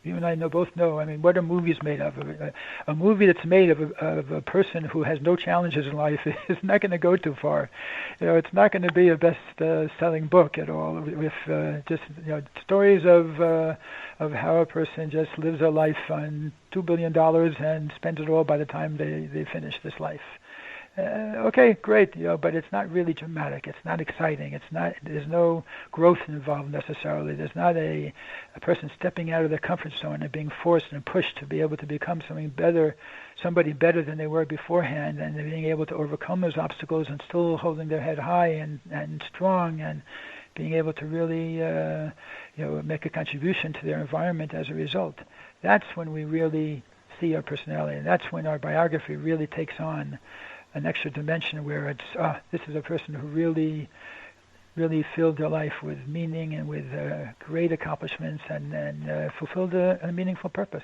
[SPEAKER 2] you and I both know, I mean, what are movies made of? A movie that's made of a person who has no challenges in life is not going to go too far. It's not going to be a best-selling book at all. With just stories of how a person just lives a life on $2 billion and spends it all by the time they finish this life. Okay, great, but it's not really dramatic. It's not exciting. There's no growth involved necessarily. There's not a person stepping out of their comfort zone and being forced and pushed to be able to become somebody better than they were beforehand, and being able to overcome those obstacles and still holding their head high and strong, and being able to really make a contribution to their environment as a result. That's when we really see our personality, and that's when our biography really takes on an extra dimension, where it's this is a person who really filled their life with meaning and with great accomplishments and fulfilled a meaningful purpose.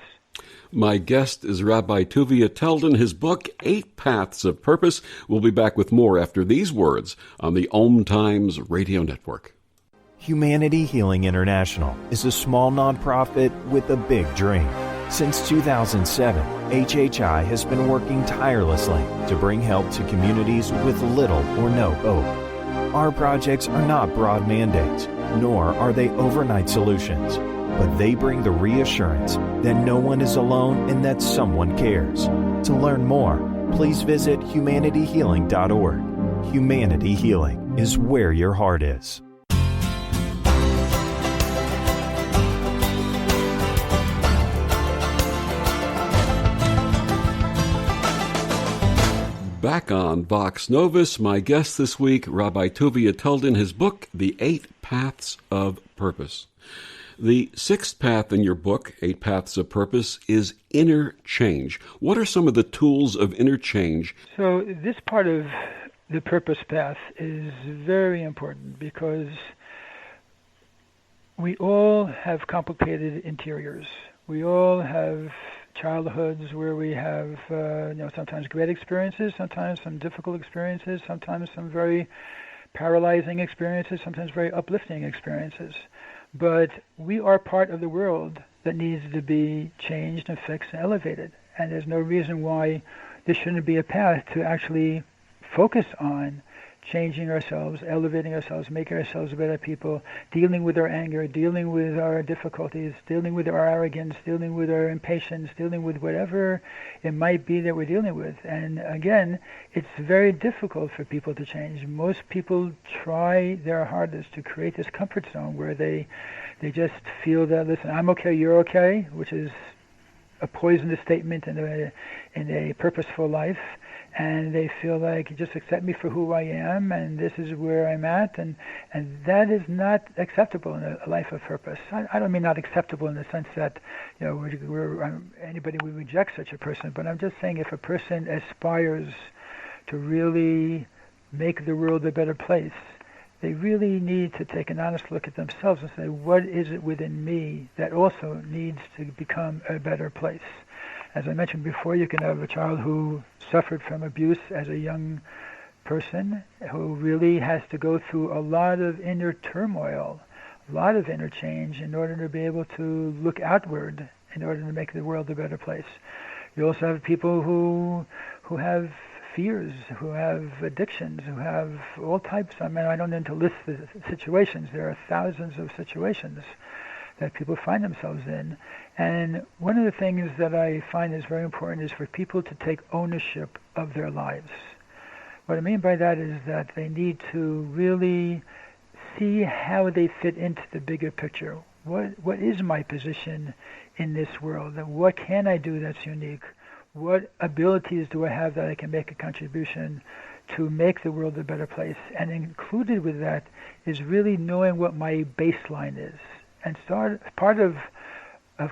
[SPEAKER 1] My guest is Rabbi Tuvia Teldon. His book, 8 Paths of Purpose. We'll be back with more after these words on the OMTimes Radio Network.
[SPEAKER 5] Humanity Healing International is a small nonprofit with a big dream. Since 2007, HHI has been working tirelessly to bring help to communities with little or no hope. Our projects are not broad mandates, nor are they overnight solutions, but they bring the reassurance that no one is alone and that someone cares. To learn more, please visit humanityhealing.org. Humanity Healing is where your heart is.
[SPEAKER 1] Back on Vox Novus, my guest this week, Rabbi Tuvia Teldon, his book, The 8 Paths of Purpose. The 6th path in your book, 8 Paths of Purpose, is inner change. What are some of the tools of inner change?
[SPEAKER 2] So this part of the purpose path is very important, because we all have complicated interiors. We all have childhoods where we have sometimes great experiences, sometimes some difficult experiences, sometimes some very paralyzing experiences, sometimes very uplifting experiences. But we are part of the world that needs to be changed and fixed and elevated. And there's no reason why there shouldn't be a path to actually focus on changing ourselves, elevating ourselves, making ourselves better people, dealing with our anger, dealing with our difficulties, dealing with our arrogance, dealing with our impatience, dealing with whatever it might be that we're dealing with. And again, it's very difficult for people to change. Most people try their hardest to create this comfort zone where they just feel that, listen, I'm okay, you're okay, which is a poisonous statement in a purposeful life. And they feel like, just accept me for who I am, and this is where I'm at, and that is not acceptable in a life of purpose. I don't mean not acceptable in the sense that anybody would reject such a person, but I'm just saying, if a person aspires to really make the world a better place, they really need to take an honest look at themselves and say, what is it within me that also needs to become a better place? As I mentioned before, you can have a child who suffered from abuse as a young person, who really has to go through a lot of inner turmoil, a lot of inner change in order to be able to look outward in order to make the world a better place. You also have people who have fears, who have addictions, who have all types. I mean, I don't need to list the situations. There are thousands of situations that people find themselves in. And one of the things that I find is very important is for people to take ownership of their lives. What I mean by that is that they need to really see how they fit into the bigger picture. What is my position in this world? And what can I do that's unique? What abilities do I have that I can make a contribution to make the world a better place? And included with that is really knowing what my baseline is. And part of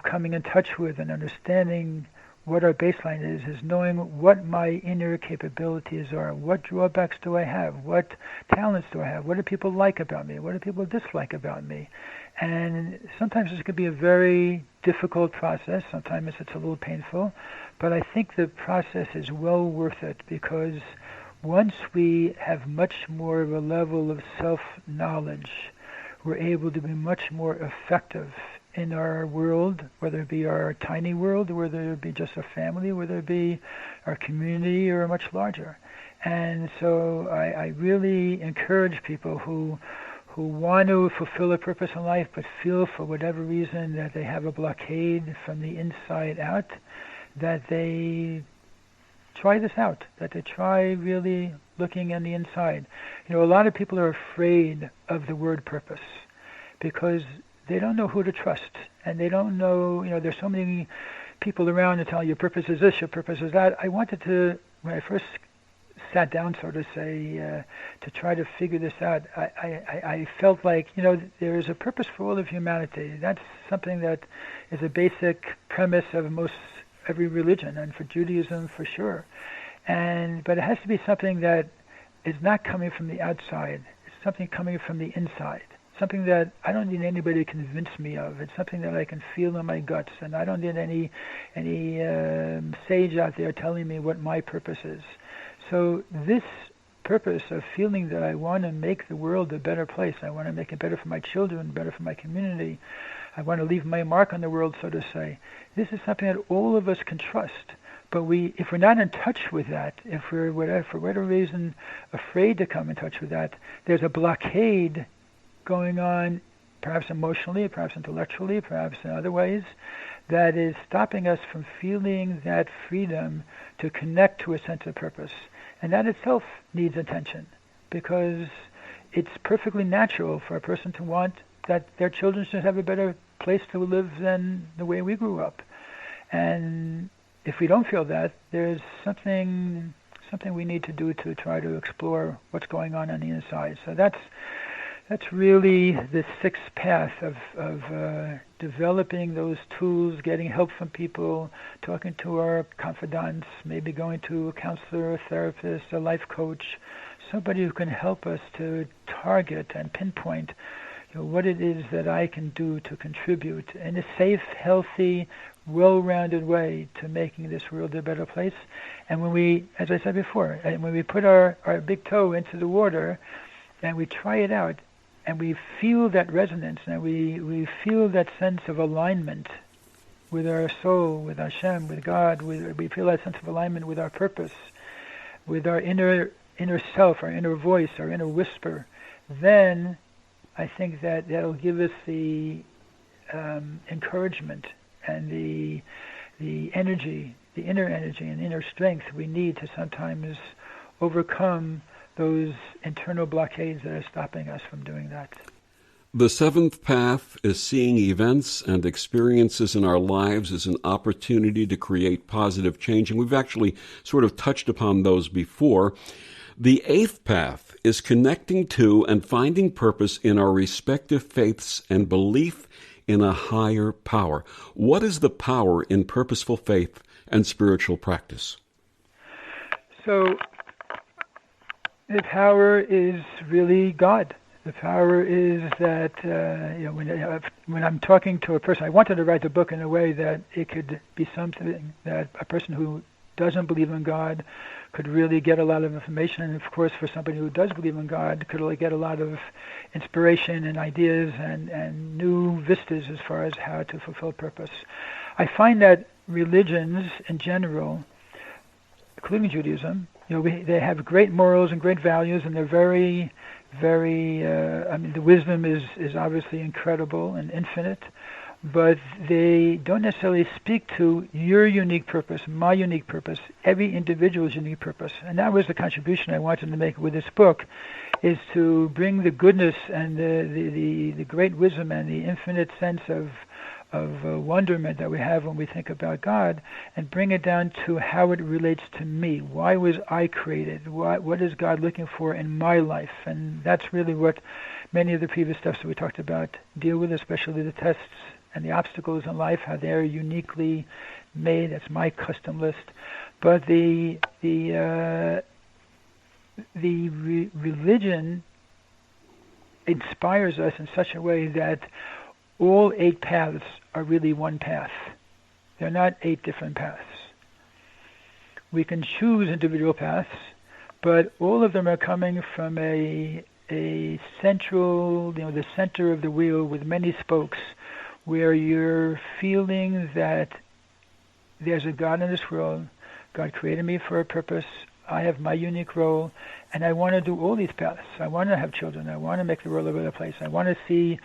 [SPEAKER 2] coming in touch with and understanding what our baseline is knowing what my inner capabilities are. What drawbacks do I have? What talents do I have? What do people like about me? What do people dislike about me? And sometimes this could be a very difficult process. Sometimes it's a little painful. But I think the process is well worth it, because once we have much more of a level of self-knowledge, we're able to be much more effective in our world, whether it be our tiny world, whether it be just a family, whether it be our community or much larger. And so I really encourage people who want to fulfill a purpose in life but feel for whatever reason that they have a blockade from the inside out, that they try this out, that they try really looking on the inside. You know, a lot of people are afraid of the word purpose because they don't know who to trust, and they don't know, you know, there's so many people around that tell you your purpose is this, your purpose is that. I wanted to, when I first sat down, so to say, to try to figure this out, I felt like, you know, there is a purpose for all of humanity. That's something that is a basic premise of every religion, and for Judaism for sure. But it has to be something that is not coming from the outside. It's something coming from the inside. Something that I don't need anybody to convince me of. It's something that I can feel in my guts, and I don't need any sage out there telling me what my purpose is. So this purpose of feeling that I want to make the world a better place, I want to make it better for my children, better for my community, I want to leave my mark on the world, so to say. This is something that all of us can trust. But if we're not in touch with that, if we're, for whatever reason, afraid to come in touch with that, there's a blockade going on, perhaps emotionally, perhaps intellectually, perhaps in other ways, that is stopping us from feeling that freedom to connect to a sense of purpose. And that itself needs attention, because it's perfectly natural for a person to want that their children should have a better place to live than the way we grew up. And if we don't feel that, there's something we need to do to try to explore what's going on the inside. So that's really the sixth path of developing those tools, getting help from people, talking to our confidants, maybe going to a counselor, a therapist, a life coach, somebody who can help us to target and pinpoint, you know, what it is that I can do to contribute in a safe, healthy, well-rounded way to making this world a better place. And when we, as I said before, and when we put our big toe into the water and we try it out, and we feel that resonance, and we feel that sense of alignment with our soul, with Hashem, with God, we feel that sense of alignment with our purpose, with our inner self, our inner voice, our inner whisper, then I think that'll give us the encouragement and the energy, the inner energy and inner strength we need to sometimes overcome those internal blockades that are stopping us from doing that.
[SPEAKER 1] The seventh path is seeing events and experiences in our lives as an opportunity to create positive change, and we've actually sort of touched upon those before. The eighth path is connecting to and finding purpose in our respective faiths and belief in a higher power. What is the power in purposeful faith and spiritual practice?
[SPEAKER 2] So the power is really God. The power is that when I'm talking to a person, I wanted to write the book in a way that it could be something that a person who doesn't believe in God could really get a lot of information, and of course for somebody who does believe in God could really get a lot of inspiration and ideas and new vistas as far as how to fulfill purpose. I find that religions in general including Judaism, they have great morals and great values, and they're very, very. The wisdom is obviously incredible and infinite, but they don't necessarily speak to your unique purpose, my unique purpose, every individual's unique purpose. And that was the contribution I wanted to make with this book, is to bring the goodness and the great wisdom and the infinite sense of wonderment that we have when we think about God, and bring it down to how it relates to me. Why was I created? What is God looking for in my life? And that's really what many of the previous stuff that we talked about deal with, especially the tests and the obstacles in life, how they're uniquely made. That's my custom list. But the religion inspires us in such a way that all 8 paths are really one path. They're not 8 different paths. We can choose individual paths, but all of them are coming from a central, the center of the wheel with many spokes, where you're feeling that there's a God in this world. God created me for a purpose. I have my unique role, and I want to do all these paths. I want to have children. I want to make the world a better place. I want to see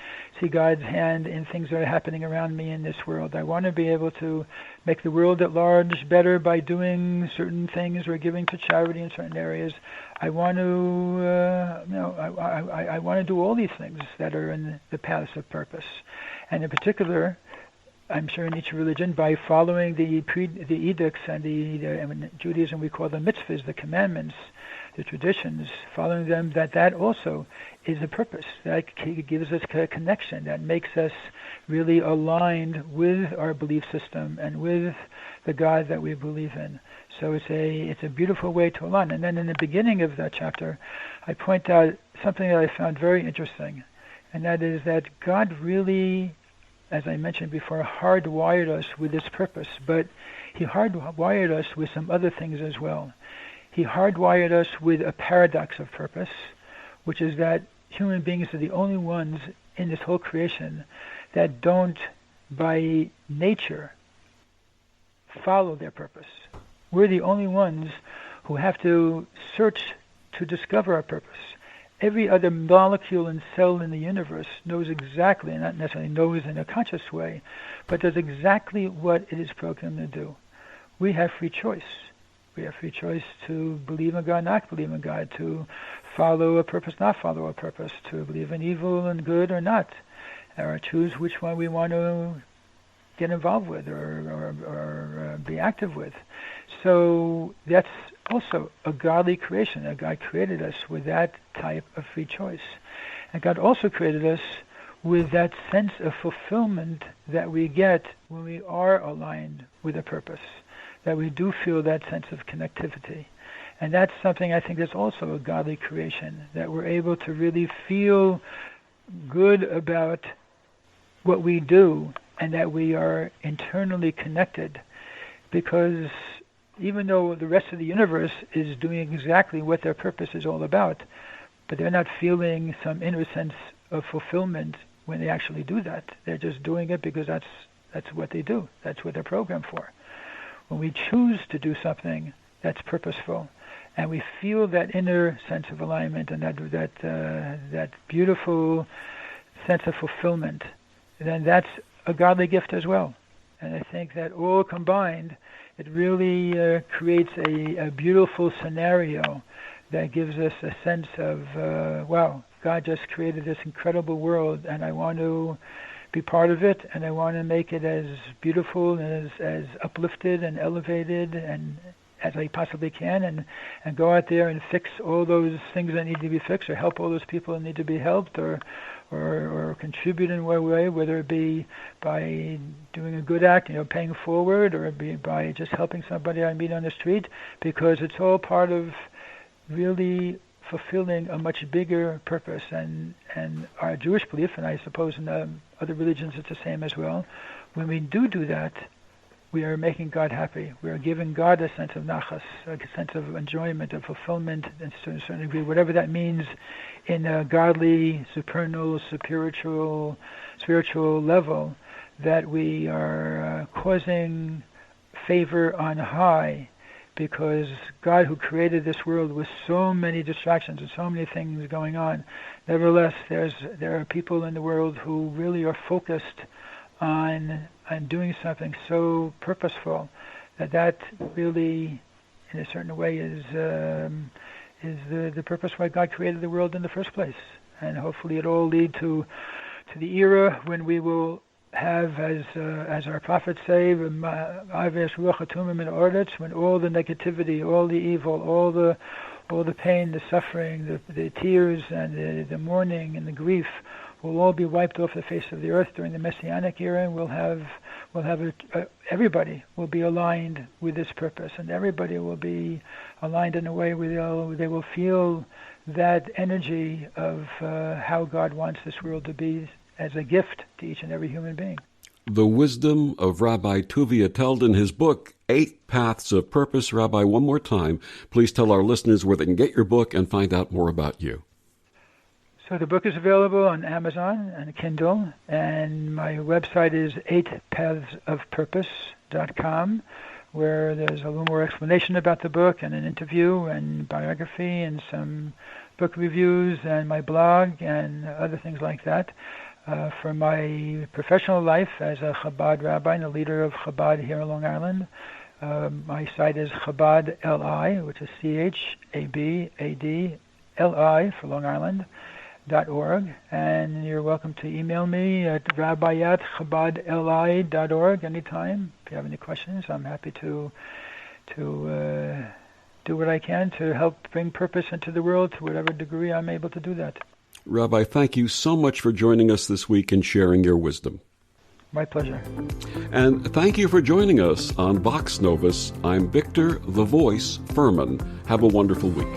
[SPEAKER 2] God's hand in things that are happening around me in this world. I want to be able to make the world at large better by doing certain things or giving to charity in certain areas. I want to, I want to do all these things that are in the paths of purpose, and in particular, I'm sure in each religion, by following the edicts and in Judaism we call them mitzvahs, the commandments, the traditions, following them, that also is a purpose. That gives us a connection, that makes us really aligned with our belief system and with the God that we believe in. So it's a beautiful way to align. And then in the beginning of that chapter, I point out something that I found very interesting, and that is that God really, as I mentioned before, hardwired us with this purpose, but he hardwired us with some other things as well. He hardwired us with a paradox of purpose, which is that human beings are the only ones in this whole creation that don't, by nature, follow their purpose. We're the only ones who have to search to discover our purpose. Every other molecule and cell in the universe knows exactly, and not necessarily knows in a conscious way, but does exactly what it is programmed to do. We have free choice. We have free choice to believe in God, not believe in God, to follow a purpose, not follow a purpose, to believe in evil and good or not, or choose which one we want to get involved with or be active with. So that's also a godly creation. That God created us with that type of free choice. And God also created us with that sense of fulfillment that we get when we are aligned with a purpose, that we do feel that sense of connectivity. And that's something I think is also a godly creation, that we're able to really feel good about what we do and that we are internally connected, because even though the rest of the universe is doing exactly what their purpose is all about, but they're not feeling some inner sense of fulfillment when they actually do that. They're just doing it because that's what they do. That's what they're programmed for. When we choose to do something that's purposeful, and we feel that inner sense of alignment and that beautiful sense of fulfillment, then that's a godly gift as well. And I think that all combined, it really creates a beautiful scenario that gives us a sense of, wow, God just created this incredible world, and I want to be part of it, and I want to make it as beautiful and as uplifted and elevated and as I possibly can, and go out there and fix all those things that need to be fixed, or help all those people that need to be helped, or contribute in one way, whether it be by doing a good act, paying forward, or be by just helping somebody I meet on the street, because it's all part of really fulfilling a much bigger purpose. And our Jewish belief, and I suppose in other religions it's the same as well, when we do that, we are making God happy. We are giving God a sense of nachas, a sense of enjoyment, of fulfillment, and to a certain degree, whatever that means in a godly, supernal, spiritual level, that we are causing favor on high because God, who created this world with so many distractions and so many things going on, nevertheless, there are people in the world who really are focused on doing something so purposeful that really, in a certain way, is the purpose why God created the world in the first place. And hopefully it all lead to the era when we will have, as our prophets say, when all the negativity, all the evil, all the pain, the suffering, the tears, and the mourning and the grief will all be wiped off the face of the earth during the Messianic era, and we'll have everybody will be aligned with this purpose, and everybody will be aligned in a way where they will feel that energy of how God wants this world to be as a gift to each and every human being.
[SPEAKER 1] The wisdom of Rabbi Tuvia Teldon, his book, 8 Paths of Purpose. Rabbi, one more time, please tell our listeners where they can get your book and find out more about you.
[SPEAKER 2] So the book is available on Amazon and Kindle, and my website is 8pathsofpurpose.com, where there's a little more explanation about the book and an interview and biography and some book reviews and my blog and other things like that. For my professional life as a Chabad rabbi and a leader of Chabad here in Long Island, my site is Chabad LI, which is CHABADLI for Long Island. .org, and you're welcome to email me at rabbi@chabadli.org anytime. If you have any questions, I'm happy to do what I can to help bring purpose into the world to whatever degree I'm able to do that.
[SPEAKER 1] Rabbi, thank you so much for joining us this week and sharing your wisdom.
[SPEAKER 2] My pleasure.
[SPEAKER 1] And thank you for joining us on Vox Novus. I'm Victor, the Voice, Fuhrman. Have a wonderful week.